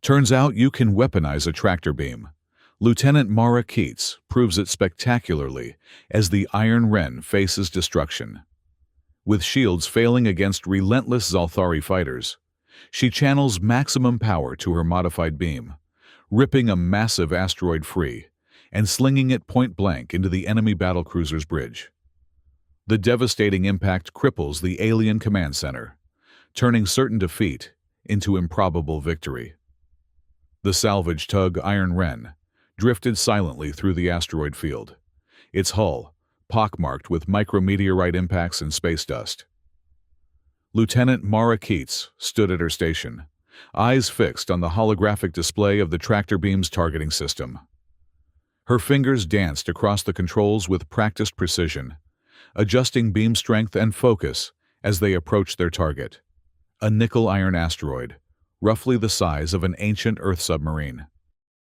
Turns out you can weaponize a tractor beam. Lieutenant Mara Keats proves it spectacularly as the Iron Wren faces destruction. With shields failing against relentless Zalthari fighters, she channels maximum power to her modified beam, ripping a massive asteroid free and slinging it point-blank into the enemy battlecruiser's bridge. The devastating impact cripples the alien command center, turning certain defeat into improbable victory. The salvage tug Iron Wren drifted silently through the asteroid field, its hull pockmarked with micrometeorite impacts and space dust. Lieutenant Mara Keats stood at her station, eyes fixed on the holographic display of the tractor beam's targeting system. Her fingers danced across the controls with practiced precision, adjusting beam strength and focus as they approached their target, a nickel-iron asteroid, roughly the size of an ancient Earth submarine.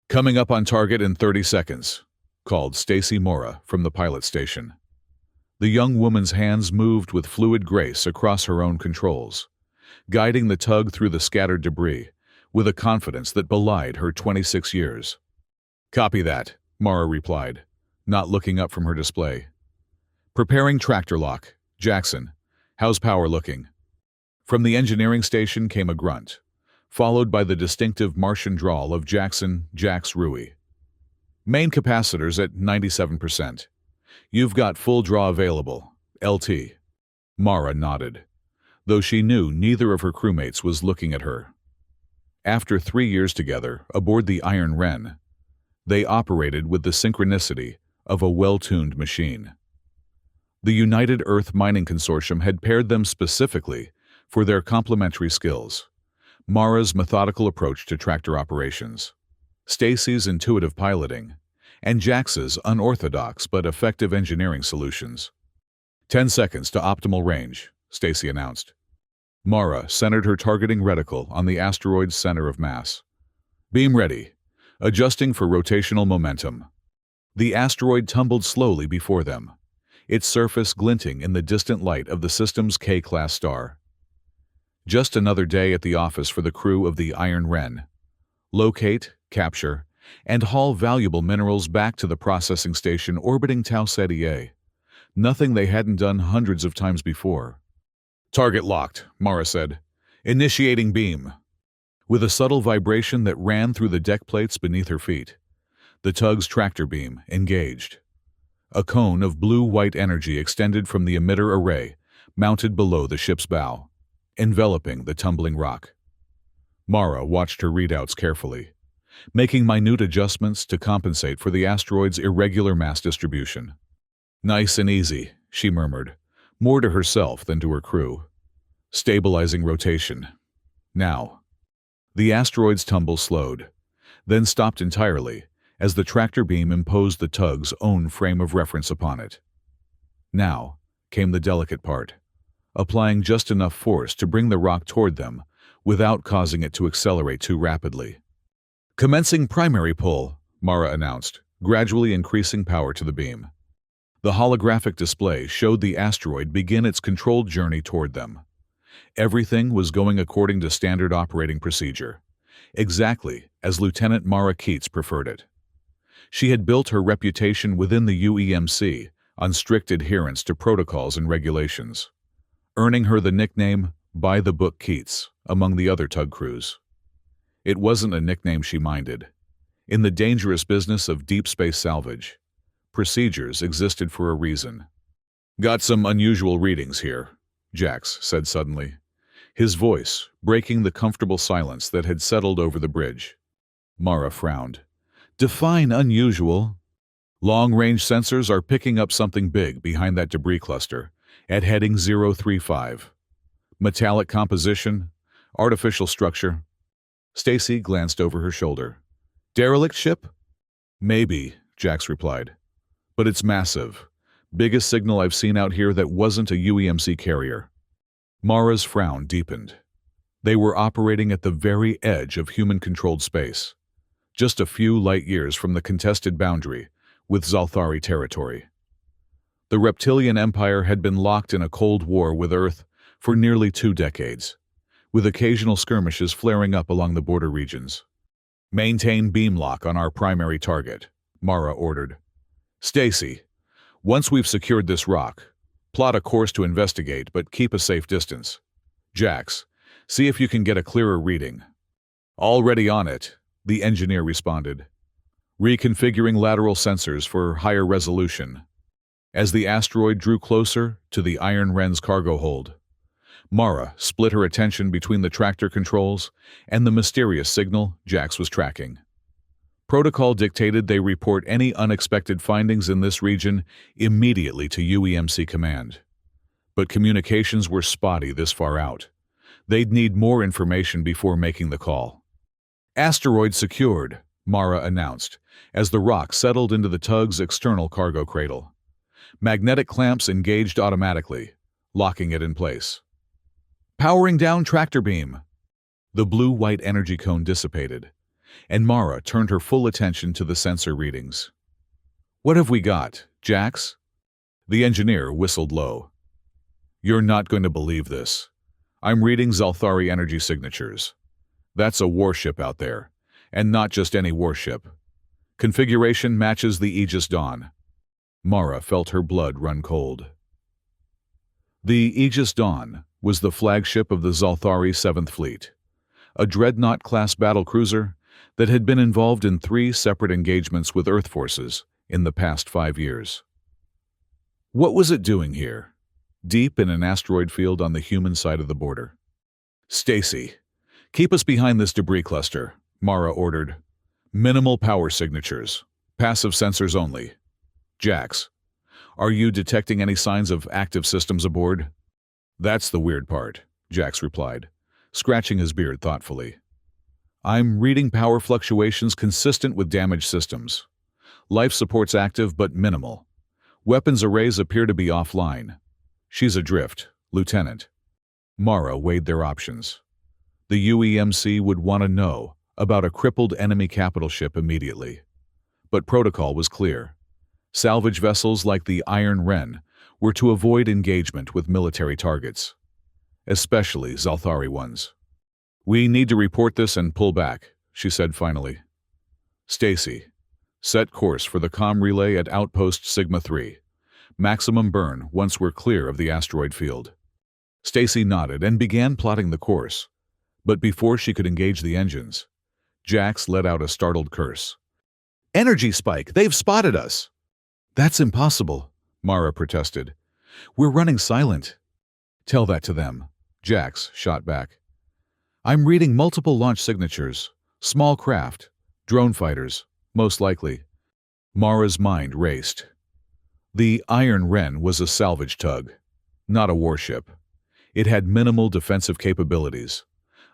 "Coming up on target in 30 seconds, called Stacy Mora from the pilot station. The young woman's hands moved with fluid grace across her own controls, guiding the tug through the scattered debris with a confidence that belied her 26 years. "Copy that," Mara replied, not looking up from her display. "Preparing tractor lock. Jackson, how's power looking?" From the engineering station came a grunt, followed by the distinctive Martian drawl of Jackson Jax Rui. "Main capacitors at 97%. You've got full draw available. LT." Mara nodded, though she knew neither of her crewmates was looking at her. After 3 years together aboard the Iron Wren, they operated with the synchronicity of a well-tuned machine. The United Earth Mining Consortium had paired them specifically for their complementary skills: Mara's methodical approach to tractor operations, Stacy's intuitive piloting, and Jax's unorthodox but effective engineering solutions. 10 seconds to optimal range, Stacy announced. Mara centered her targeting reticle on the asteroid's center of mass. "Beam ready, adjusting for rotational momentum." The asteroid tumbled slowly before them, its surface glinting in the distant light of the system's K-class star. Just another day at the office for the crew of the Iron Wren. Locate, capture, and haul valuable minerals back to the processing station orbiting Tau Ceti A. Nothing they hadn't done hundreds of times before. "Target locked," Mara said. "Initiating beam." With a subtle vibration that ran through the deck plates beneath her feet, the tug's tractor beam engaged. A cone of blue-white energy extended from the emitter array mounted below the ship's bow, enveloping the tumbling rock. Mara watched her readouts carefully, making minute adjustments to compensate for the asteroid's irregular mass distribution. "Nice and easy," she murmured, more to herself than to her crew. "Stabilizing rotation. Now." The asteroid's tumble slowed, then stopped entirely as the tractor beam imposed the tug's own frame of reference upon it. Now came the delicate part, applying just enough force to bring the rock toward them without causing it to accelerate too rapidly. "Commencing primary pull," Mara announced, gradually increasing power to the beam. The holographic display showed the asteroid begin its controlled journey toward them. Everything was going according to standard operating procedure, exactly as Lieutenant Mara Keats preferred it. She had built her reputation within the UEMC on strict adherence to protocols and regulations, earning her the nickname "By-the-Book Keats" among the other tug crews. It wasn't a nickname she minded. In the dangerous business of deep space salvage, procedures existed for a reason. "Got some unusual readings here," Jax said suddenly, his voice breaking the comfortable silence that had settled over the bridge. Mara frowned. "Define unusual." "Long-range sensors are picking up something big behind that debris cluster at heading 035. Metallic composition, artificial structure." Stacy glanced over her shoulder. "Derelict ship?" "Maybe," Jax replied. "But it's massive. Biggest signal I've seen out here that wasn't a UEMC carrier." Mara's frown deepened. They were operating at the very edge of human-controlled space, just a few light years from the contested boundary with Zalthari territory. The reptilian empire had been locked in a cold war with Earth for nearly 2 decades, with occasional skirmishes flaring up along the border regions. Maintain beam lock on our primary target, Mara ordered. Stacy, once we've secured this rock, plot a course to investigate but keep a safe distance. Jax, see if you can get a clearer reading. Already on it, the engineer responded, reconfiguring lateral sensors for higher resolution. As the asteroid drew closer to the Iron Wren's cargo hold, Mara split her attention between the tractor controls and the mysterious signal Jax was tracking. Protocol dictated they report any unexpected findings in this region immediately to UEMC Command. But communications were spotty this far out. They'd need more information before making the call. Asteroid secured, Mara announced, as the rock settled into the tug's external cargo cradle. Magnetic clamps engaged automatically, locking it in place. Powering down tractor beam. The blue-white energy cone dissipated, and Mara turned her full attention to the sensor readings. What have we got, Jax? The engineer whistled low. You're not going to believe this. I'm reading Zalthari energy signatures. That's a warship out there, and not just any warship. Configuration matches the Aegis Dawn. Mara felt her blood run cold. The Aegis Dawn was the flagship of the Zalthari 7th Fleet, a dreadnought-class battlecruiser that had been involved in 3 separate engagements with Earth forces in the past 5 years. What was it doing here, deep in an asteroid field on the human side of the border? Stacy, keep us behind this debris cluster, Mara ordered. Minimal power signatures, passive sensors only. Jax, are you detecting any signs of active systems aboard? That's the weird part, Jax replied, scratching his beard thoughtfully. I'm reading power fluctuations consistent with damaged systems. Life support's active but minimal. Weapons arrays appear to be offline. She's adrift, Lieutenant. Mara weighed their options. The UEMC would want to know about a crippled enemy capital ship immediately. But protocol was clear. Salvage vessels like the Iron Wren were to avoid engagement with military targets, especially Zalthari ones. We need to report this and pull back, she said finally. Stacy, set course for the comm relay at Outpost Sigma 3. Maximum burn once we're clear of the asteroid field. Stacy nodded and began plotting the course, but before she could engage the engines, Jax let out a startled curse. Energy spike! They've spotted us! That's impossible, Mara protested. We're running silent. Tell that to them, Jax shot back. I'm reading multiple launch signatures. Small craft. Drone fighters, most likely. Mara's mind raced. The Iron Wren was a salvage tug, not a warship. It had minimal defensive capabilities.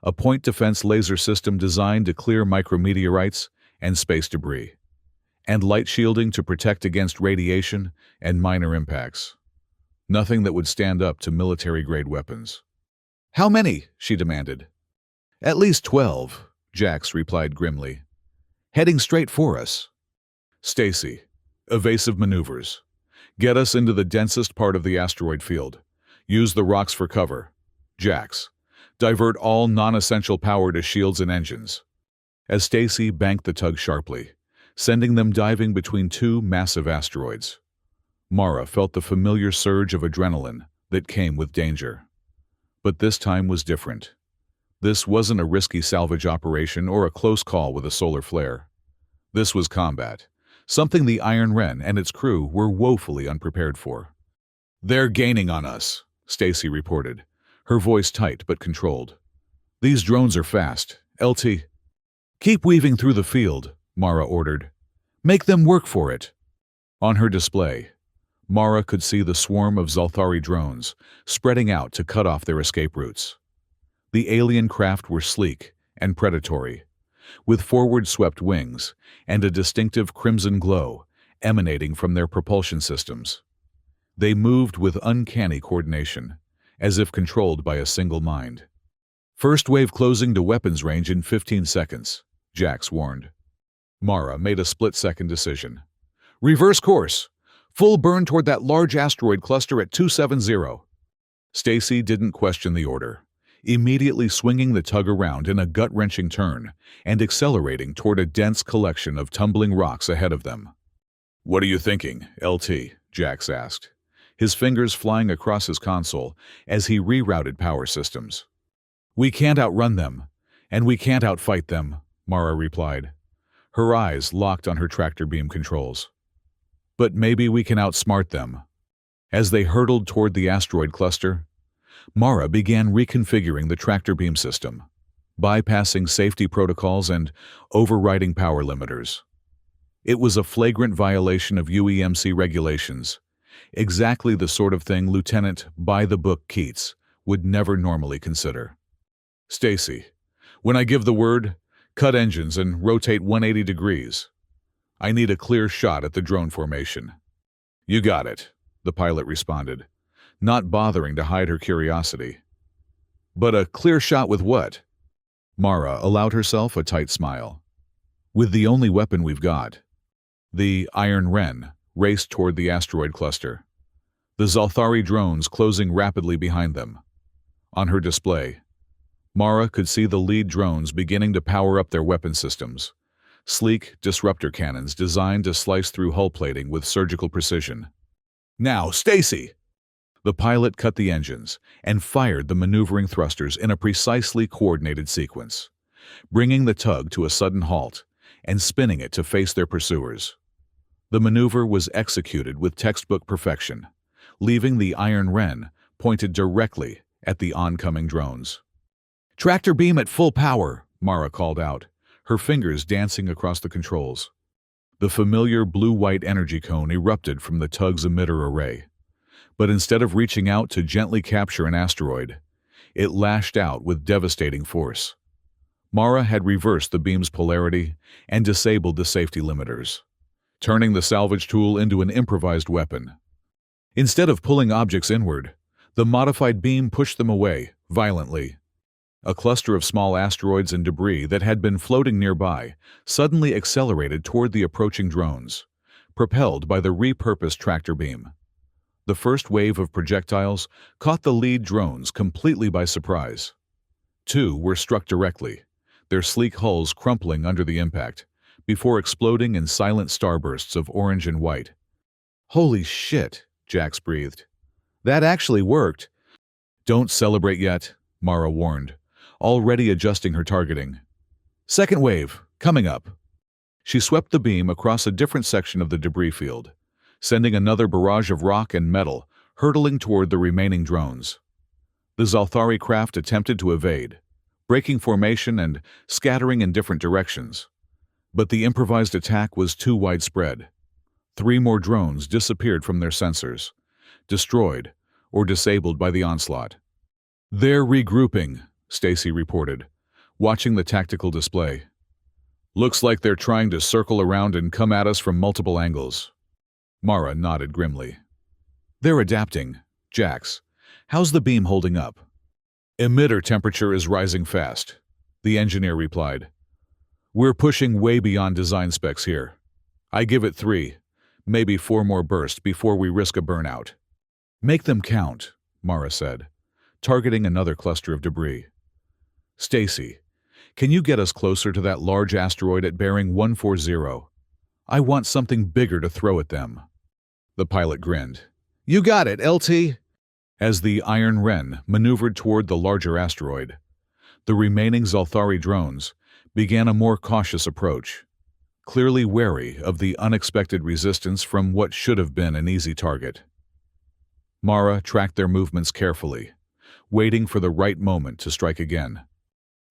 A point defense laser system designed to clear micrometeorites and space debris, and light shielding to protect against radiation and minor impacts. Nothing that would stand up to military-grade weapons. How many? She demanded. At least 12, Jax replied grimly. Heading straight for us. Stacy, evasive maneuvers. Get us into the densest part of the asteroid field. Use the rocks for cover. Jax, divert all non-essential power to shields and engines. As Stacy banked the tug sharply, sending them diving between 2 massive asteroids, Mara felt the familiar surge of adrenaline that came with danger. But this time was different. This wasn't a risky salvage operation or a close call with a solar flare. This was combat, something the Iron Wren and its crew were woefully unprepared for. They're gaining on us, Stacy reported, her voice tight but controlled. These drones are fast. LT. Keep weaving through the field, Mara ordered. Make them work for it. On her display, Mara could see the swarm of Zalthari drones spreading out to cut off their escape routes. The alien craft were sleek and predatory, with forward-swept wings and a distinctive crimson glow emanating from their propulsion systems. They moved with uncanny coordination, as if controlled by a single mind. First wave closing to weapons range in 15 seconds, Jax warned. Mara made a split-second decision. Reverse course. Full burn toward that large asteroid cluster at 270. Stacy didn't question the order, immediately swinging the tug around in a gut-wrenching turn and accelerating toward a dense collection of tumbling rocks ahead of them. "What are you thinking, LT?" Jax asked, his fingers flying across his console as he rerouted power systems. "We can't outrun them, and we can't outfight them," Mara replied, her eyes locked on her tractor beam controls. "But maybe we can outsmart them." As they hurtled toward the asteroid cluster, Mara began reconfiguring the tractor beam system, bypassing safety protocols and overriding power limiters. It was a flagrant violation of UEMC regulations, exactly the sort of thing Lieutenant by-the-book Keats would never normally consider. "Stacy, when I give the word, cut engines and rotate 180 degrees. I need a clear shot at the drone formation." "You got it," the pilot responded, not bothering to hide her curiosity. "But a clear shot with what?" Mara allowed herself a tight smile. "With the only weapon we've got." The Iron Wren raced toward the asteroid cluster, the Zalthari drones closing rapidly behind them. On her display, Mara could see the lead drones beginning to power up their weapon systems, sleek disruptor cannons designed to slice through hull plating with surgical precision. "Now, Stacy!" The pilot cut the engines and fired the maneuvering thrusters in a precisely coordinated sequence, bringing the tug to a sudden halt and spinning it to face their pursuers. The maneuver was executed with textbook perfection, leaving the Iron Wren pointed directly at the oncoming drones. "Tractor beam at full power," Mara called out, her fingers dancing across the controls. The familiar blue-white energy cone erupted from the tug's emitter array. But instead of reaching out to gently capture an asteroid, it lashed out with devastating force. Mara had reversed the beam's polarity and disabled the safety limiters, turning the salvage tool into an improvised weapon. Instead of pulling objects inward, the modified beam pushed them away, violently. A cluster of small asteroids and debris that had been floating nearby suddenly accelerated toward the approaching drones, propelled by the repurposed tractor beam. The first wave of projectiles caught the lead drones completely by surprise. Two were struck directly, their sleek hulls crumpling under the impact, before exploding in silent starbursts of orange and white. "Holy shit," Jax breathed. "That actually worked." "Don't celebrate yet," Mara warned, already adjusting her targeting. "Second wave, coming up." She swept the beam across a different section of the debris field, sending another barrage of rock and metal hurtling toward the remaining drones. The Zalthari craft attempted to evade, breaking formation and scattering in different directions. But the improvised attack was too widespread. 3 more drones disappeared from their sensors, destroyed or disabled by the onslaught. "They're regrouping," Stacy reported, watching the tactical display. "Looks like they're trying to circle around and come at us from multiple angles." Mara nodded grimly. "They're adapting. Jax, how's the beam holding up?" "Emitter temperature is rising fast," the engineer replied. "We're pushing way beyond design specs here. I give it 3, maybe 4 more bursts before we risk a burnout." "Make them count," Mara said, targeting another cluster of debris. "Stacy, can you get us closer to that large asteroid at bearing 140? I want something bigger to throw at them." The pilot grinned. "You got it, LT." As the Iron Wren maneuvered toward the larger asteroid, the remaining Zalthari drones began a more cautious approach, clearly wary of the unexpected resistance from what should have been an easy target. Mara tracked their movements carefully, waiting for the right moment to strike again.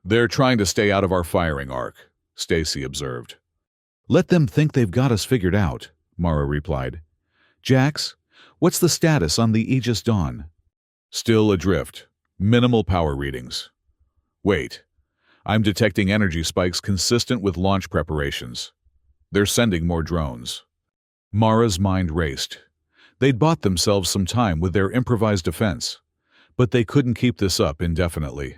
"They're trying to stay out of our firing arc," Stacy observed. "Let them think they've got us figured out," Mara replied. "Jax, what's the status on the Aegis Dawn?" "Still adrift. Minimal power readings. Wait, I'm detecting energy spikes consistent with launch preparations. They're sending more drones." Mara's mind raced. They'd bought themselves some time with their improvised defense, but they couldn't keep this up indefinitely.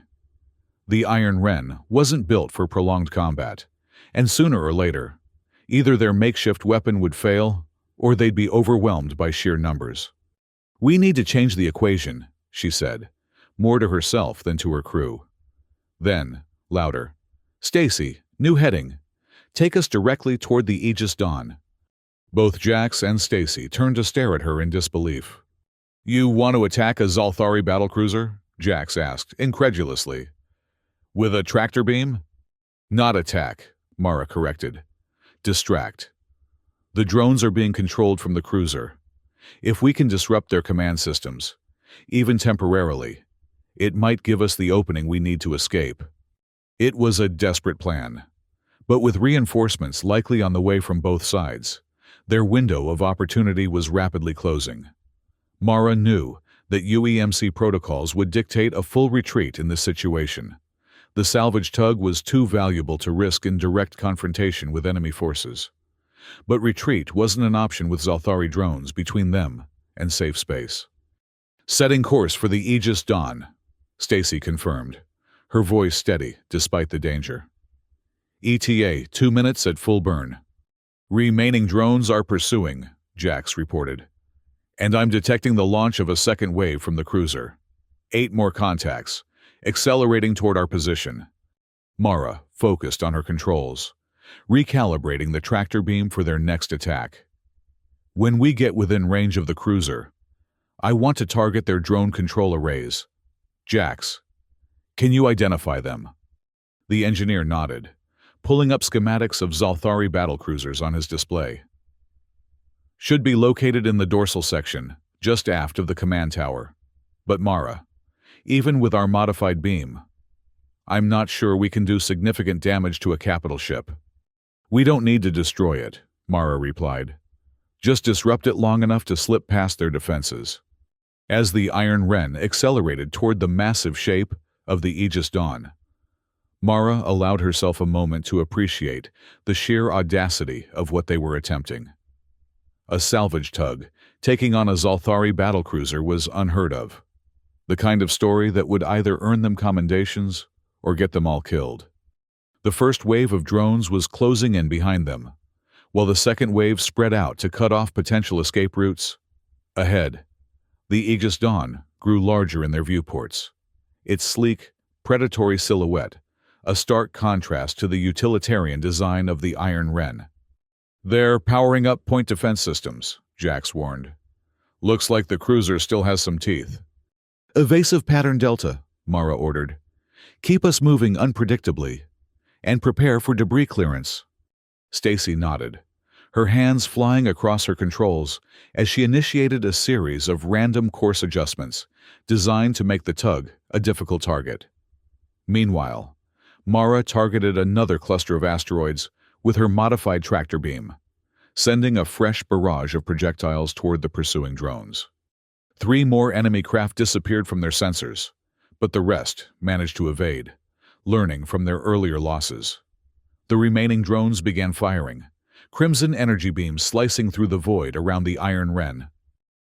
The Iron Wren wasn't built for prolonged combat, and sooner or later, either their makeshift weapon would fail or they'd be overwhelmed by sheer numbers. "We need to change the equation," she said, more to herself than to her crew. Then, louder, "Stacy, new heading. Take us directly toward the Aegis Dawn." Both Jax and Stacy turned to stare at her in disbelief. "You want to attack a Zalthari battlecruiser?" Jax asked, incredulously. "With a tractor beam?" "Not attack," Mara corrected. "Distract. The drones are being controlled from the cruiser. If we can disrupt their command systems, even temporarily, it might give us the opening we need to escape." It was a desperate plan. But with reinforcements likely on the way from both sides, their window of opportunity was rapidly closing. Mara knew that UEMC protocols would dictate a full retreat in this situation. The salvage tug was too valuable to risk in direct confrontation with enemy forces. But retreat wasn't an option with Zalthari drones between them and safe space. "Setting course for the Aegis Dawn," Stacy confirmed, her voice steady despite the danger. "ETA 2 minutes at full burn. Remaining drones are pursuing," Jax reported. "And I'm detecting the launch of a second wave from the cruiser. 8 more contacts, accelerating toward our position." Mara focused on her controls, recalibrating the tractor beam for their next attack. "When we get within range of the cruiser, I want to target their drone control arrays. Jax, can you identify them?" The engineer nodded, pulling up schematics of Zalthari battlecruisers on his display. "Should be located in the dorsal section, just aft of the command tower. But Mara, even with our modified beam, I'm not sure we can do significant damage to a capital ship." "We don't need to destroy it," Mara replied. "Just disrupt it long enough to slip past their defenses." As the Iron Wren accelerated toward the massive shape of the Aegis Dawn, Mara allowed herself a moment to appreciate the sheer audacity of what they were attempting. A salvage tug taking on a Zalthari battlecruiser was unheard of, the kind of story that would either earn them commendations or get them all killed. The first wave of drones was closing in behind them, while the second wave spread out to cut off potential escape routes. Ahead, the Aegis Dawn grew larger in their viewports, its sleek, predatory silhouette a stark contrast to the utilitarian design of the Iron Wren. "They're powering up point defense systems," Jax warned. "Looks like the cruiser still has some teeth." "Evasive pattern Delta," Mara ordered. "Keep us moving unpredictably, and prepare for debris clearance." Stacy nodded, her hands flying across her controls as she initiated a series of random course adjustments designed to make the tug a difficult target. Meanwhile, Mara targeted another cluster of asteroids with her modified tractor beam, sending a fresh barrage of projectiles toward the pursuing drones. 3 more enemy craft disappeared from their sensors, but the rest managed to evade, learning from their earlier losses. The remaining drones began firing, crimson energy beams slicing through the void around the Iron Wren.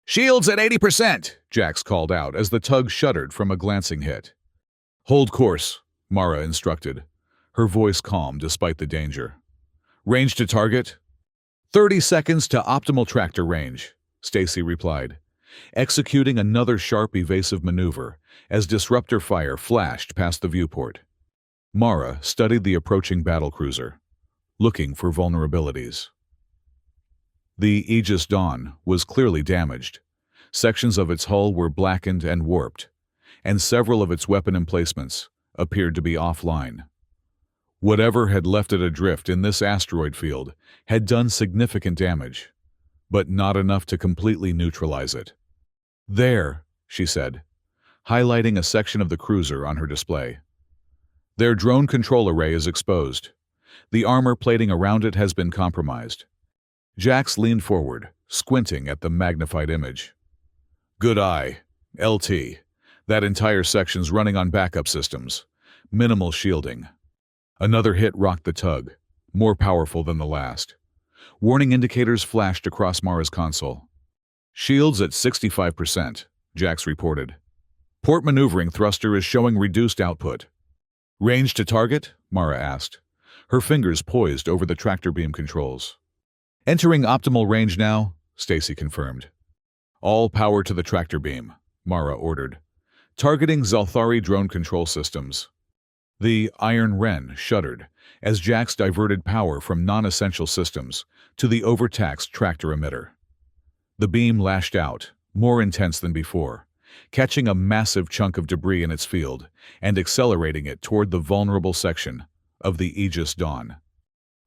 "Shields at 80%, Jax called out as the tug shuddered from a glancing hit. "Hold course," Mara instructed, her voice calm despite the danger. "Range to target?" 30 seconds to optimal tractor range, Stacy replied, executing another sharp evasive maneuver as disruptor fire flashed past the viewport. Mara studied the approaching battlecruiser, looking for vulnerabilities. The Aegis Dawn was clearly damaged. Sections of its hull were blackened and warped, and several of its weapon emplacements appeared to be offline. Whatever had left it adrift in this asteroid field had done significant damage, but not enough to completely neutralize it. "There," she said, highlighting a section of the cruiser on her display. "Their drone control array is exposed. The armor plating around it has been compromised." Jax leaned forward, squinting at the magnified image. "Good eye. LT. That entire section's running on backup systems. Minimal shielding." Another hit rocked the tug, more powerful than the last. Warning indicators flashed across Mara's console. "Shields at 65%, Jax reported. "Port maneuvering thruster is showing reduced output." "Range to target?" Mara asked, her fingers poised over the tractor beam controls. "Entering optimal range now," Stacy confirmed. "All power to the tractor beam," Mara ordered. Targeting Zalthari drone control systems. The Iron Wren shuddered as Jax diverted power from non-essential systems to the overtaxed tractor emitter. The beam lashed out, more intense than before, catching a massive chunk of debris in its field and accelerating it toward the vulnerable section of the Aegis Dawn.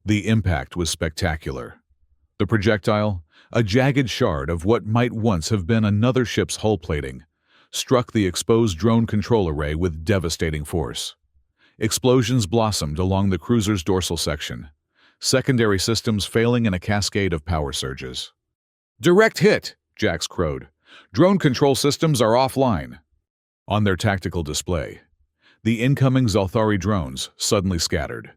The impact was spectacular. The projectile, a jagged shard of what might once have been another ship's hull plating, struck the exposed drone control array with devastating force. Explosions blossomed along the cruiser's dorsal section, secondary systems failing in a cascade of power surges. "Direct hit!" Jax crowed. "Drone control systems are offline." On their tactical display, the incoming Zalthari drones suddenly scattered,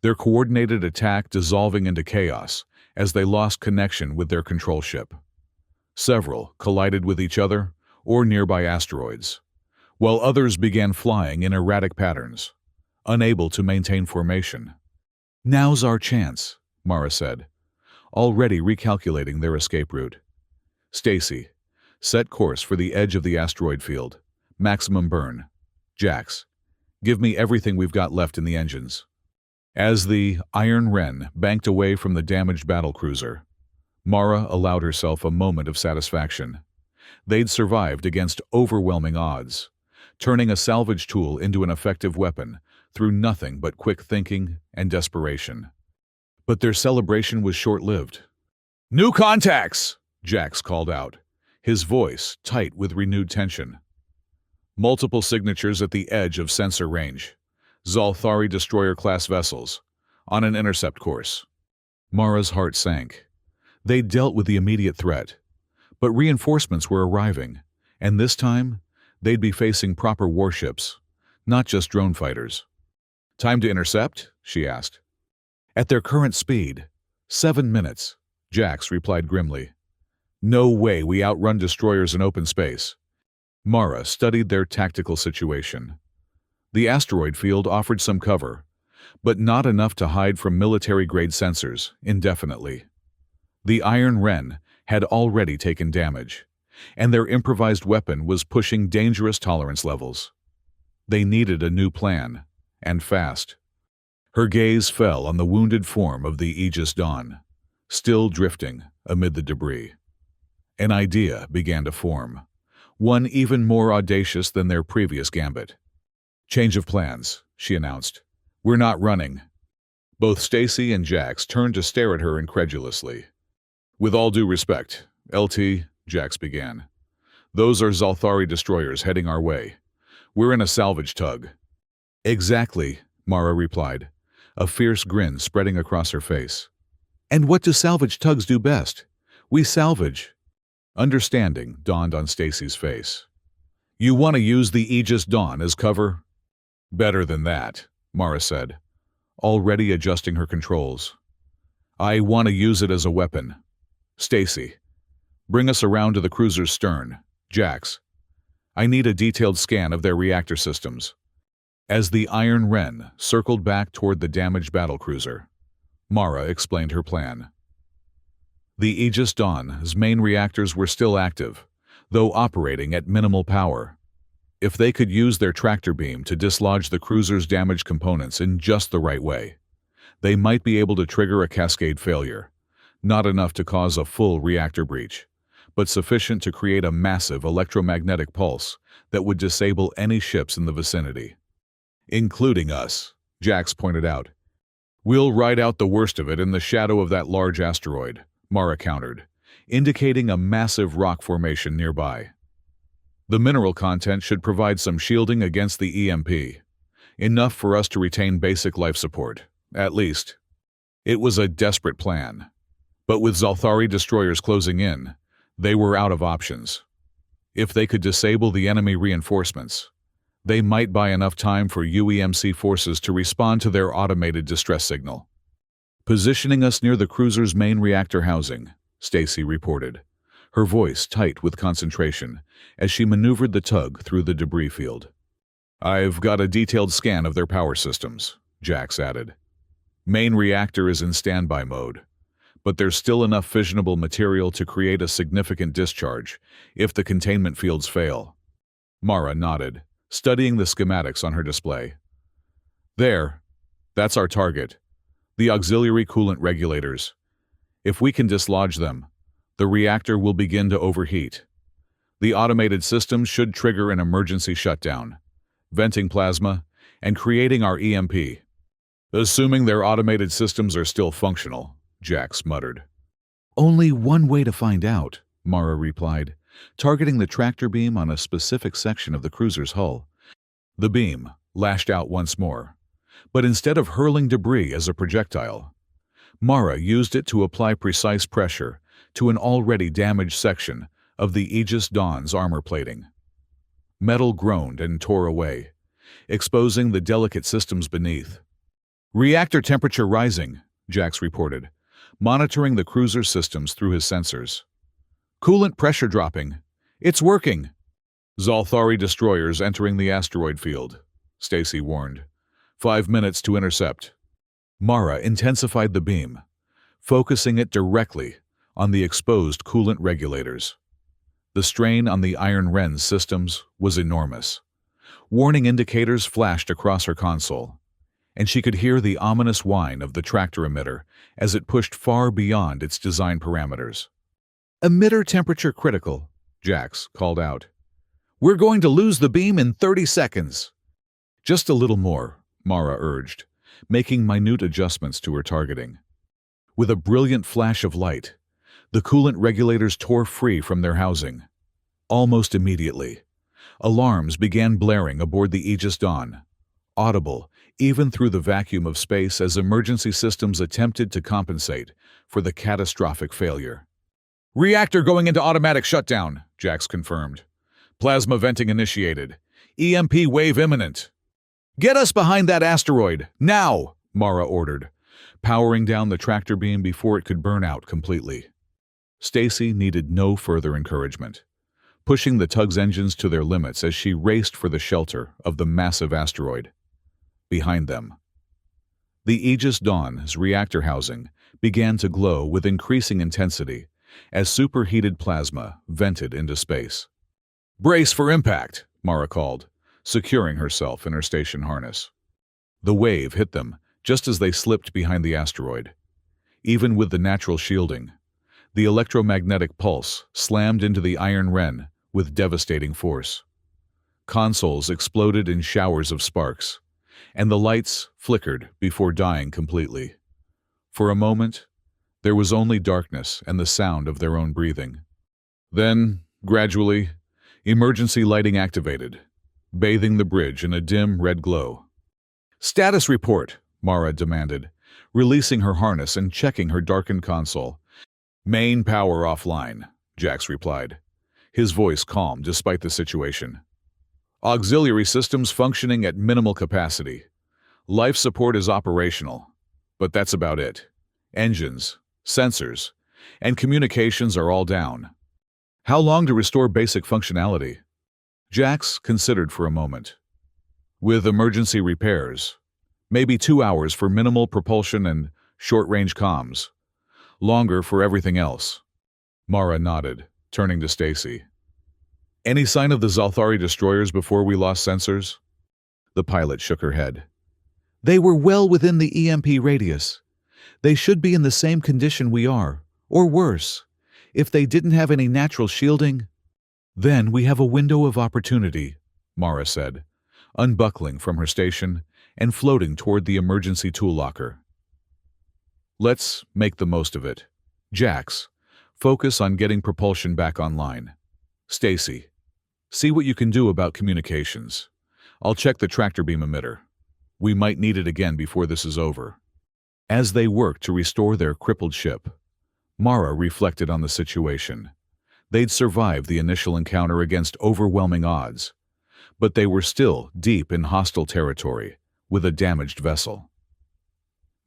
their coordinated attack dissolving into chaos as they lost connection with their control ship. Several collided with each other or nearby asteroids, while others began flying in erratic patterns, unable to maintain formation. "Now's our chance," Mara said, already recalculating their escape route. "Stacy, set course for the edge of the asteroid field. Maximum burn. Jax, give me everything we've got left in the engines." As the Iron Wren banked away from the damaged battlecruiser, Mara allowed herself a moment of satisfaction. They'd survived against overwhelming odds, turning a salvage tool into an effective weapon through nothing but quick thinking and desperation. But their celebration was short-lived. "New contacts!" Jax called out, his voice tight with renewed tension. Multiple signatures at the edge of sensor range. Zalthari destroyer-class vessels, on an intercept course. Mara's heart sank. They'd dealt with the immediate threat, but reinforcements were arriving, and this time, they'd be facing proper warships, not just drone fighters. "Time to intercept?" she asked. "At their current speed, 7 minutes," Jax replied grimly. "No way we outrun destroyers in open space." Mara studied their tactical situation. The asteroid field offered some cover, but not enough to hide from military-grade sensors indefinitely. The Iron Wren had already taken damage, and their improvised weapon was pushing dangerous tolerance levels. They needed a new plan, and fast. Her gaze fell on the wounded form of the Aegis Dawn, still drifting amid the debris. An idea began to form, one even more audacious than their previous gambit. "Change of plans," she announced. "We're not running." Both Stacy and Jax turned to stare at her incredulously. "With all due respect, LT," Jax began. "Those are Zalthari destroyers heading our way. We're in a salvage tug." "Exactly," Mara replied, a fierce grin spreading across her face. "And what do salvage tugs do best? We salvage." Understanding dawned on Stacy's face. "You want to use the Aegis Dawn as cover?" "Better than that," Mara said, already adjusting her controls. "I want to use it as a weapon. Stacy, bring us around to the cruiser's stern. Jax, I need a detailed scan of their reactor systems." As the Iron Wren circled back toward the damaged battlecruiser, Mara explained her plan. The Aegis Dawn's main reactors were still active, though operating at minimal power. If they could use their tractor beam to dislodge the cruiser's damaged components in just the right way, they might be able to trigger a cascade failure, not enough to cause a full reactor breach, but sufficient to create a massive electromagnetic pulse that would disable any ships in the vicinity. "Including us," Jax pointed out. "We'll ride out the worst of it in the shadow of that large asteroid," Mara countered, indicating a massive rock formation nearby. "The mineral content should provide some shielding against the EMP, enough for us to retain basic life support, at least." It was a desperate plan, but with Zalthari destroyers closing in, they were out of options. If they could disable the enemy reinforcements, they might buy enough time for UEMC forces to respond to their automated distress signal. "Positioning us near the cruiser's main reactor housing," Stacy reported, her voice tight with concentration as she maneuvered the tug through the debris field. "I've got a detailed scan of their power systems," Jax added. "Main reactor is in standby mode, but there's still enough fissionable material to create a significant discharge if the containment fields fail." Mara nodded, studying the schematics on her display. There, that's our target. The auxiliary coolant regulators. If we can dislodge them, the reactor will begin to overheat. The automated systems should trigger an emergency shutdown, venting plasma, and creating our EMP. Assuming their automated systems are still functional, Jax muttered. Only one way to find out, Mara replied, targeting the tractor beam on a specific section of the cruiser's hull. The beam lashed out once more, but instead of hurling debris as a projectile, Mara used it to apply precise pressure to an already damaged section of the Aegis Dawn's armor plating. Metal groaned and tore away, exposing the delicate systems beneath. Reactor temperature rising, Jax reported, monitoring the cruiser's systems through his sensors. Coolant pressure dropping. It's working. Zalthari destroyers entering the asteroid field, Stacy warned. 5 minutes to intercept. Mara intensified the beam, focusing it directly on the exposed coolant regulators. The strain on the Iron Wren's systems was enormous. Warning indicators flashed across her console, and she could hear the ominous whine of the tractor emitter as it pushed far beyond its design parameters. Emitter temperature critical, Jax called out. We're going to lose the beam in 30 seconds. Just a little more, Mara urged, making minute adjustments to her targeting. With a brilliant flash of light, the coolant regulators tore free from their housing. Almost immediately, alarms began blaring aboard the Aegis Dawn, audible even through the vacuum of space as emergency systems attempted to compensate for the catastrophic failure. Reactor going into automatic shutdown, Jax confirmed. Plasma venting initiated. EMP wave imminent. Get us behind that asteroid, now, Mara ordered, powering down the tractor beam before it could burn out completely. Stacy needed no further encouragement, pushing the tug's engines to their limits as she raced for the shelter of the massive asteroid. Behind them, the Aegis Dawn's reactor housing began to glow with increasing intensity as superheated plasma vented into space. Brace for impact, Mara called, securing herself in her station harness. The wave hit them just as they slipped behind the asteroid. Even with the natural shielding, the electromagnetic pulse slammed into the Iron Wren with devastating force. Consoles exploded in showers of sparks, and the lights flickered before dying completely. For a moment, there was only darkness and the sound of their own breathing. Then, gradually, emergency lighting activated, bathing the bridge in a dim red glow. Status report, Mara demanded, releasing her harness and checking her darkened console. Main power offline, Jax replied, his voice calm despite the situation. Auxiliary systems functioning at minimal capacity. Life support is operational, but that's about it. Engines, sensors, and communications are all down. How long to restore basic functionality? Jax considered for a moment. With emergency repairs, maybe 2 hours for minimal propulsion and short-range comms. Longer for everything else. Mara nodded, turning to Stacy. Any sign of the Zalthari destroyers before we lost sensors? The pilot shook her head. They were well within the EMP radius. They should be in the same condition we are, or worse. If they didn't have any natural shielding, then we have a window of opportunity, Mara said, unbuckling from her station and floating toward the emergency tool locker. Let's make the most of it. Jax, focus on getting propulsion back online. Stacy, see what you can do about communications. I'll check the tractor beam emitter. We might need it again before this is over. As they worked to restore their crippled ship, Mara reflected on the situation. They'd survived the initial encounter against overwhelming odds, but they were still deep in hostile territory with a damaged vessel.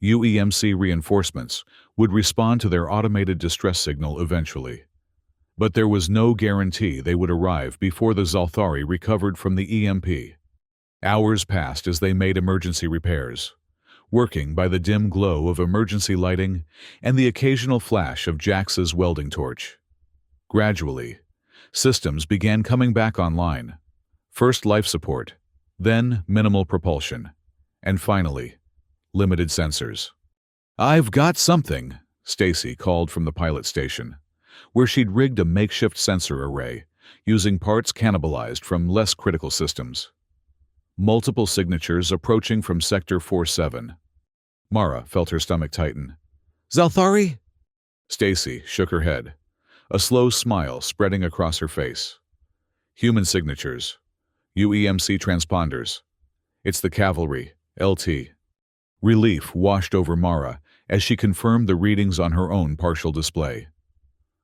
UEMC reinforcements would respond to their automated distress signal eventually, but there was no guarantee they would arrive before the Zalthari recovered from the EMP. Hours passed as they made emergency repairs, working by the dim glow of emergency lighting and the occasional flash of Jax's welding torch. Gradually, systems began coming back online, First life support, then minimal propulsion, and finally, limited sensors. "I've got something," Stacy called from the pilot station, where she'd rigged a makeshift sensor array, using parts cannibalized from less critical systems. Multiple signatures approaching from Sector 47. Mara felt her stomach tighten. "Zalthari?" Stacy shook her head, a slow smile spreading across her face. "Human signatures. UEMC transponders. It's the cavalry, LT." Relief washed over Mara as she confirmed the readings on her own partial display.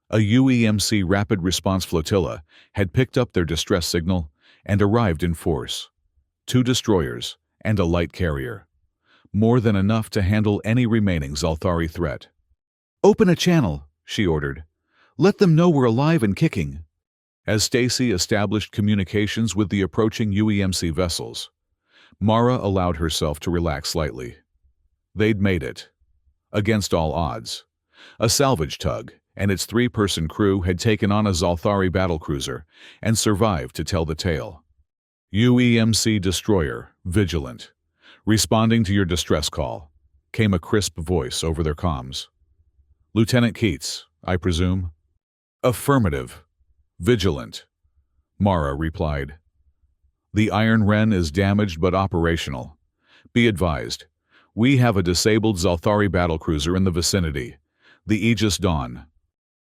A UEMC rapid response flotilla had picked up their distress signal and arrived in force. 2 destroyers and a light carrier. More than enough to handle any remaining Zalthari threat. "Open a channel," she ordered. "Let them know we're alive and kicking." As Stacy established communications with the approaching UEMC vessels, Mara allowed herself to relax slightly. They'd made it. Against all odds. A salvage tug and its 3-person crew had taken on a Zalthari battlecruiser and survived to tell the tale. "UEMC destroyer, vigilant. Responding to your distress call," came a crisp voice over their comms. "Lieutenant Keats, I presume?" "Affirmative. Vigilant," Mara replied. "The Iron Wren is damaged but operational. Be advised, we have a disabled Zalthari battlecruiser in the vicinity, the Aegis Dawn."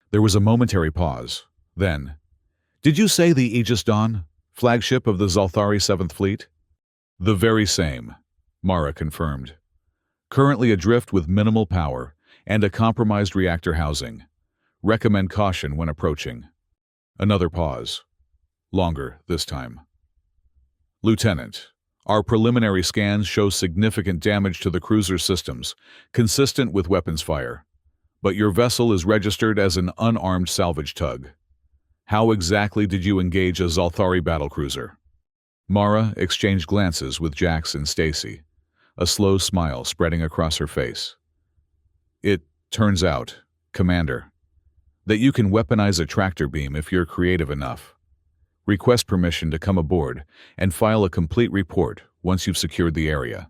There was a momentary pause. Then, "Did you say the Aegis Dawn, flagship of the Zalthari 7th Fleet?" "The very same," Mara confirmed. "Currently adrift with minimal power and a compromised reactor housing. Recommend caution when approaching." Another pause. Longer this time. "Lieutenant, our preliminary scans show significant damage to the cruiser's systems, consistent with weapons fire. But your vessel is registered as an unarmed salvage tug. How exactly did you engage a Zalthari battlecruiser?" Mara exchanged glances with Jax and Stacy, a slow smile spreading across her face. "It turns out, Commander, that you can weaponize a tractor beam if you're creative enough. Request permission to come aboard and file a complete report once you've secured the area."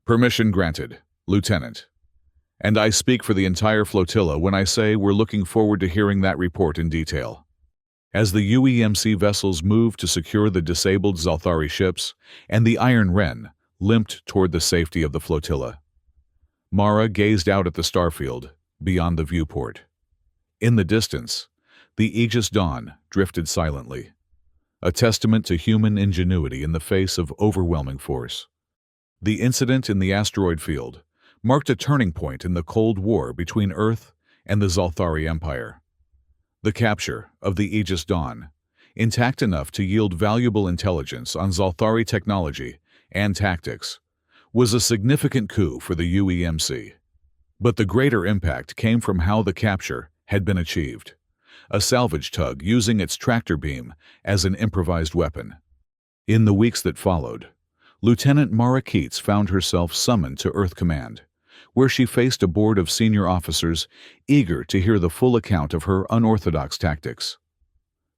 "Permission granted, Lieutenant. And I speak for the entire flotilla when I say we're looking forward to hearing that report in detail." As the UEMC vessels moved to secure the disabled Zalthari ships and the Iron Wren limped toward the safety of the flotilla, Mara gazed out at the starfield beyond the viewport. In the distance, the Aegis Dawn drifted silently, a testament to human ingenuity in the face of overwhelming force. The incident in the asteroid field marked a turning point in the Cold War between Earth and the Zalthari Empire. The capture of the Aegis Dawn, intact enough to yield valuable intelligence on Zalthari technology and tactics, was a significant coup for the UEMC. But the greater impact came from how the capture had been achieved. A salvage tug using its tractor beam as an improvised weapon. In the weeks that followed, Lieutenant Mara Keats found herself summoned to Earth Command, where she faced a board of senior officers eager to hear the full account of her unorthodox tactics.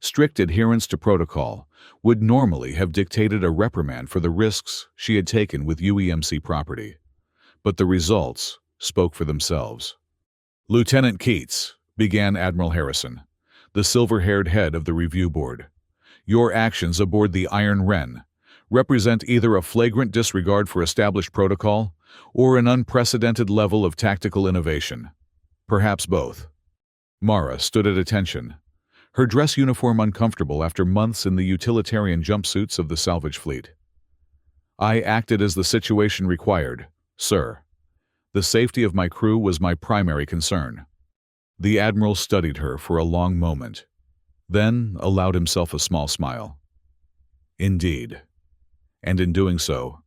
Strict adherence to protocol would normally have dictated a reprimand for the risks she had taken with UEMC property, but the results spoke for themselves. "Lieutenant Keats," began Admiral Harrison, the silver-haired head of the review board, "your actions aboard the Iron Wren represent either a flagrant disregard for established protocol or an unprecedented level of tactical innovation. Perhaps both." Mara stood at attention, her dress uniform uncomfortable after months in the utilitarian jumpsuits of the salvage fleet. "I acted as the situation required, sir. The safety of my crew was my primary concern." The Admiral studied her for a long moment, then allowed himself a small smile. "Indeed. And in doing so,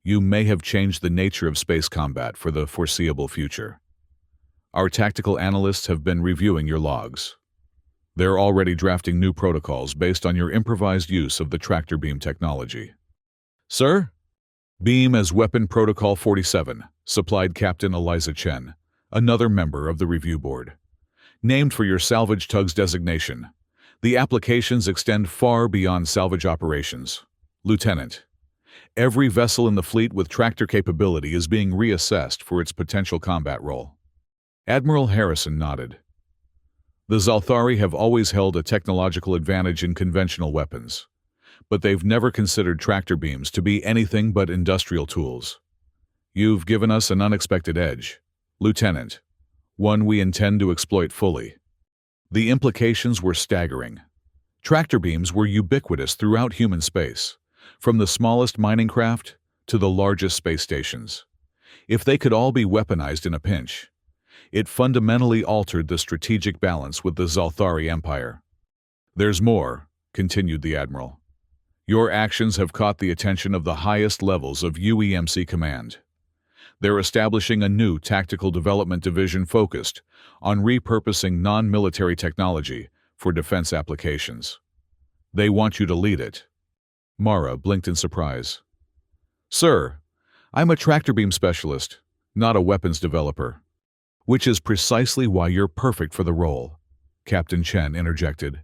you may have changed the nature of space combat for the foreseeable future. Our tactical analysts have been reviewing your logs. They're already drafting new protocols based on your improvised use of the tractor beam technology." "Sir?" "Beam as Weapon Protocol 47, supplied Captain Eliza Chen, another member of the review board. Named for your salvage tug's designation, The applications extend far beyond salvage operations. Lieutenant, every vessel in the fleet with tractor capability is being reassessed for its potential combat role. Admiral Harrison nodded. The Zalthari have always held a technological advantage in conventional weapons, but they've never considered tractor beams to be anything but industrial tools. You've given us an unexpected edge, Lieutenant, one we intend to exploit fully. The implications were staggering. Tractor beams were ubiquitous throughout human space, from the smallest mining craft to the largest space stations. If they could all be weaponized in a pinch, it fundamentally altered the strategic balance with the Zalthari Empire. There's more, continued the Admiral. Your actions have caught the attention of the highest levels of UEMC Command. They're establishing a new tactical development division focused on repurposing non-military technology for defense applications. They want you to lead it. Mara blinked in surprise. Sir, I'm a tractor beam specialist, not a weapons developer. Which is precisely why you're perfect for the role, Captain Chen interjected.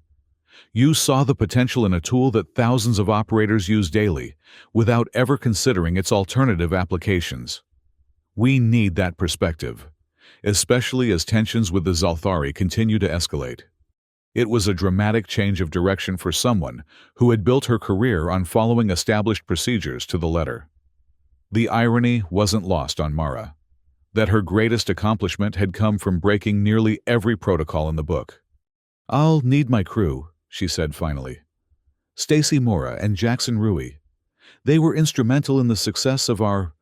You saw the potential in a tool that thousands of operators use daily, without ever considering its alternative applications. We need that perspective, especially as tensions with the Zalthari continue to escalate. It was a dramatic change of direction for someone who had built her career on following established procedures to the letter. The irony wasn't lost on Mara, that her greatest accomplishment had come from breaking nearly every protocol in the book. I'll need my crew, she said finally. Stacy Mora and Jackson Rui. They were instrumental in the success of our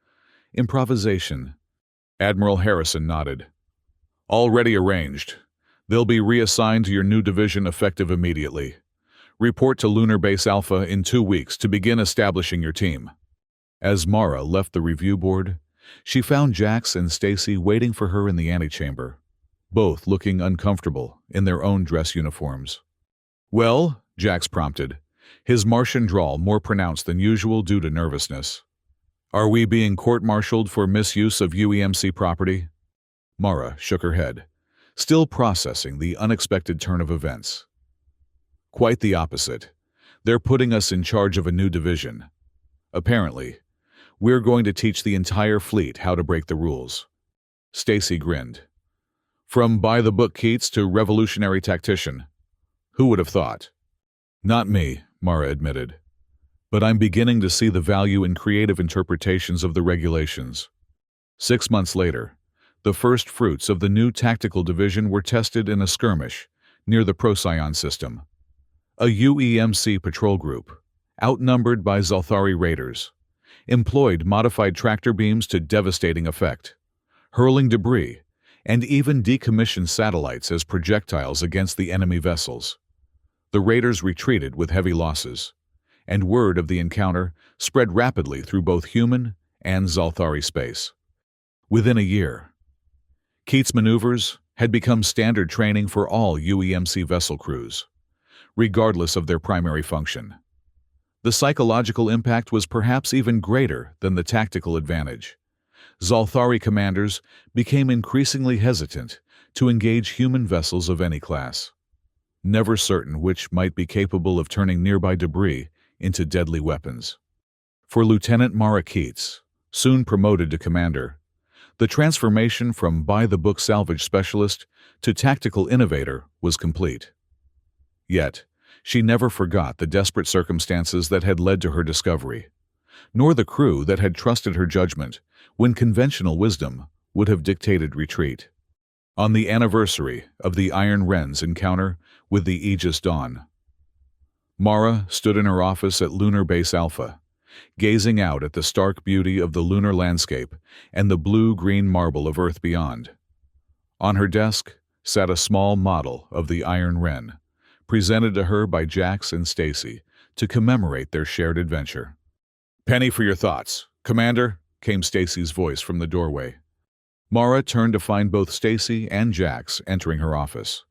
improvisation. Admiral Harrison nodded. Already arranged. They'll be reassigned to your new division effective immediately. Report to Lunar Base Alpha in 2 weeks to begin establishing your team. As Mara left the review board, she found Jax and Stacy waiting for her in the antechamber, both looking uncomfortable in their own dress uniforms. Well, Jax prompted, his Martian drawl more pronounced than usual due to nervousness. Are we being court-martialed for misuse of UEMC property? Mara shook her head, still processing the unexpected turn of events. Quite the opposite. They're putting us in charge of a new division. Apparently, we're going to teach the entire fleet how to break the rules. Stacy grinned. From by-the-book Keats to revolutionary tactician. Who would have thought? Not me, Mara admitted. But I'm beginning to see the value in creative interpretations of the regulations. 6 months later, the first fruits of the new tactical division were tested in a skirmish near the Procyon system. A UEMC patrol group, outnumbered by Zalthari raiders, employed modified tractor beams to devastating effect, hurling debris and even decommissioned satellites as projectiles against the enemy vessels. The raiders retreated with heavy losses, and word of the encounter spread rapidly through both human and Zalthari space. Within a year, Keats maneuvers had become standard training for all UEMC vessel crews, regardless of their primary function. The psychological impact was perhaps even greater than the tactical advantage. Zalthari commanders became increasingly hesitant to engage human vessels of any class, never certain which might be capable of turning nearby debris into deadly weapons. For Lieutenant Mara Keats, soon promoted to commander, the transformation from by-the-book salvage specialist to tactical innovator was complete. Yet, she never forgot the desperate circumstances that had led to her discovery, nor the crew that had trusted her judgment when conventional wisdom would have dictated retreat. On the anniversary of the Iron Wren's encounter with the Aegis Dawn, Mara stood in her office at Lunar Base Alpha, gazing out at the stark beauty of the lunar landscape and the blue-green marble of Earth beyond. On her desk sat a small model of the Iron Wren, presented to her by Jax and Stacy to commemorate their shared adventure. "Penny for your thoughts, Commander," came Stacy's voice from the doorway. Mara turned to find both Stacy and Jax entering her office,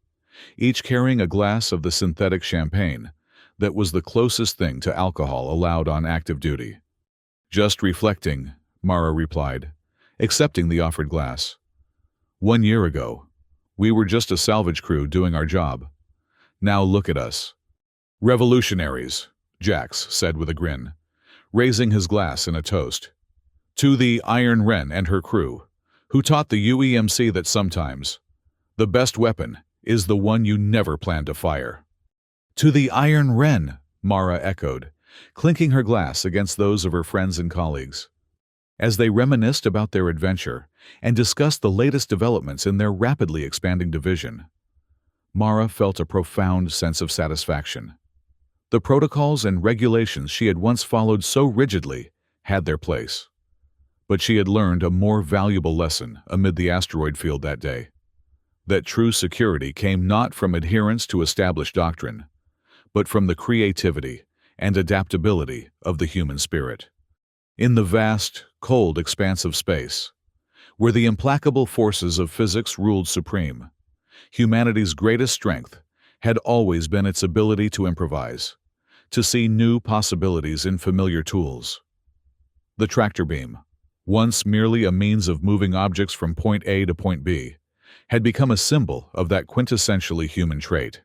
each carrying a glass of the synthetic champagne that was the closest thing to alcohol allowed on active duty. "Just reflecting," Mara replied, accepting the offered glass. "1 year ago, we were just a salvage crew doing our job. Now look at us. Revolutionaries, Jax said with a grin, raising his glass in a toast. To the Iron Wren and her crew, who taught the UEMC that sometimes the best weapon is the one you never plan to fire. To the Iron Wren, Mara echoed, clinking her glass against those of her friends and colleagues. As they reminisced about their adventure and discussed the latest developments in their rapidly expanding division, Mara felt a profound sense of satisfaction. The protocols and regulations she had once followed so rigidly had their place. But she had learned a more valuable lesson amid the asteroid field that day. That true security came not from adherence to established doctrine, but from the creativity and adaptability of the human spirit. In the vast, cold expanse of space, where the implacable forces of physics ruled supreme, humanity's greatest strength had always been its ability to improvise, to see new possibilities in familiar tools. The tractor beam, once merely a means of moving objects from point A to point B, had become a symbol of that quintessentially human trait.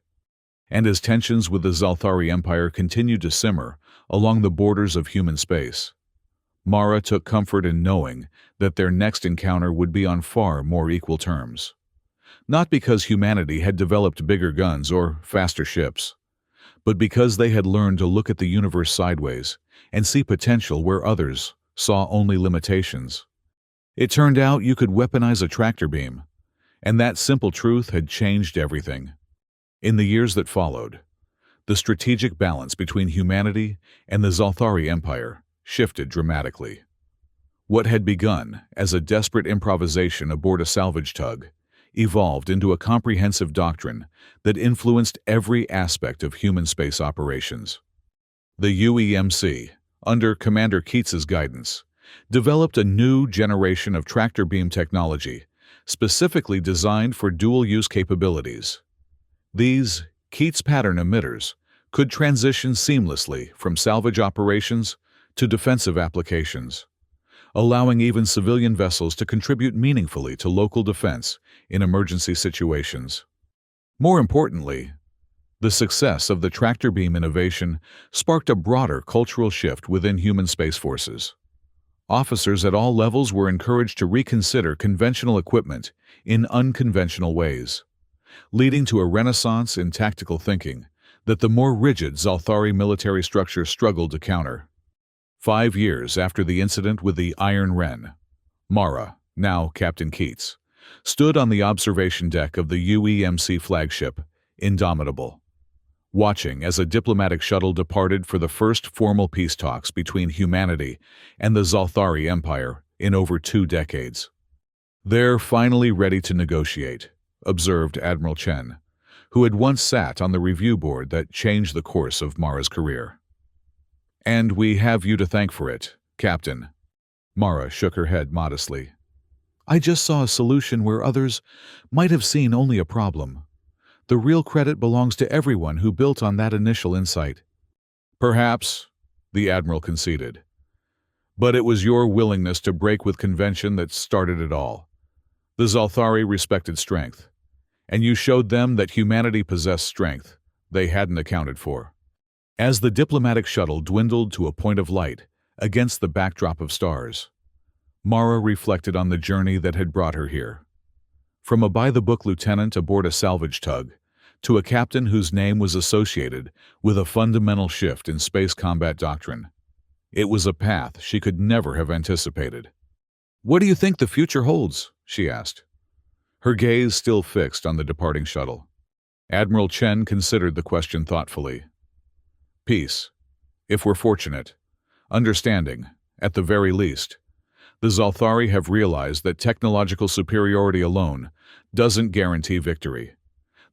And as tensions with the Zalthari Empire continued to simmer along the borders of human space, Mara took comfort in knowing that their next encounter would be on far more equal terms. Not because humanity had developed bigger guns or faster ships, but because they had learned to look at the universe sideways and see potential where others saw only limitations. It turned out you could weaponize a tractor beam, and that simple truth had changed everything. In the years that followed, the strategic balance between humanity and the Zalthari Empire shifted dramatically. What had begun as a desperate improvisation aboard a salvage tug evolved into a comprehensive doctrine that influenced every aspect of human space operations. The UEMC, under Commander Keats's guidance, developed a new generation of tractor beam technology specifically designed for dual-use capabilities. These Keats pattern emitters could transition seamlessly from salvage operations to defensive applications, allowing even civilian vessels to contribute meaningfully to local defense in emergency situations. More importantly, the success of the tractor beam innovation sparked a broader cultural shift within human space forces. Officers at all levels were encouraged to reconsider conventional equipment in unconventional ways, leading to a renaissance in tactical thinking that the more rigid Zalthari military structure struggled to counter. 5 years after the incident with the Iron Wren, Mara, now Captain Keats, stood on the observation deck of the UEMC flagship, Indomitable, watching as a diplomatic shuttle departed for the first formal peace talks between humanity and the Zalthari Empire in over 2 decades. "They're finally ready to negotiate," observed Admiral Chen, who had once sat on the review board that changed the course of Mara's career. "And we have you to thank for it, Captain." Mara shook her head modestly. "I just saw a solution where others might have seen only a problem. The real credit belongs to everyone who built on that initial insight." "Perhaps," the Admiral conceded. "But it was your willingness to break with convention that started it all. The Zalthari respected strength, and you showed them that humanity possessed strength they hadn't accounted for." As the diplomatic shuttle dwindled to a point of light against the backdrop of stars, Mara reflected on the journey that had brought her here. From a by-the-book lieutenant aboard a salvage tug to a captain whose name was associated with a fundamental shift in space combat doctrine, it was a path she could never have anticipated. "What do you think the future holds?" she asked, her gaze still fixed on the departing shuttle. Admiral Chen considered the question thoughtfully. "Peace, if we're fortunate. Understanding, at the very least. The Zalthari have realized that technological superiority alone doesn't guarantee victory.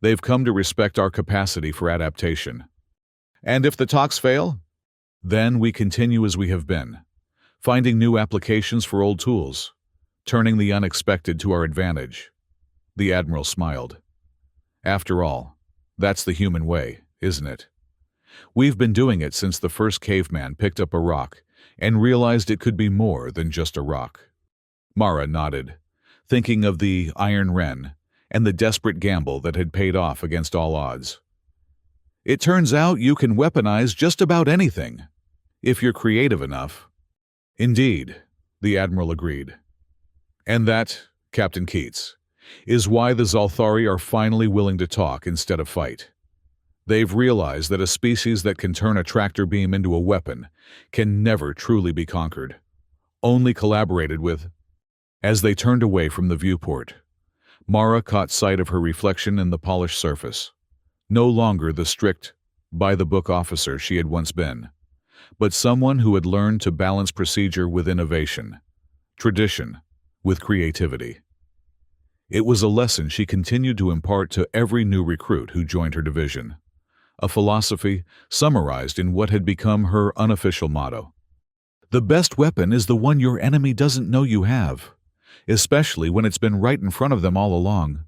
They've come to respect our capacity for adaptation. And if the talks fail, then we continue as we have been, finding new applications for old tools, turning the unexpected to our advantage." The Admiral smiled. "After all, that's the human way, isn't it? We've been doing it since the first caveman picked up a rock and realized it could be more than just a rock." Mara nodded, thinking of the Iron Wren and the desperate gamble that had paid off against all odds. It turns out you can weaponize just about anything, if you're creative enough. Indeed, the Admiral agreed. And that, Captain Keats, is why the Zalthari are finally willing to talk instead of fight. They've realized that a species that can turn a tractor beam into a weapon can never truly be conquered, only collaborated with. As they turned away from the viewport, Mara caught sight of her reflection in the polished surface. No longer the strict, by-the-book officer she had once been, but someone who had learned to balance procedure with innovation, tradition with creativity. It was a lesson she continued to impart to every new recruit who joined her division, a philosophy summarized in what had become her unofficial motto. The best weapon is the one your enemy doesn't know you have, especially when it's been right in front of them all along.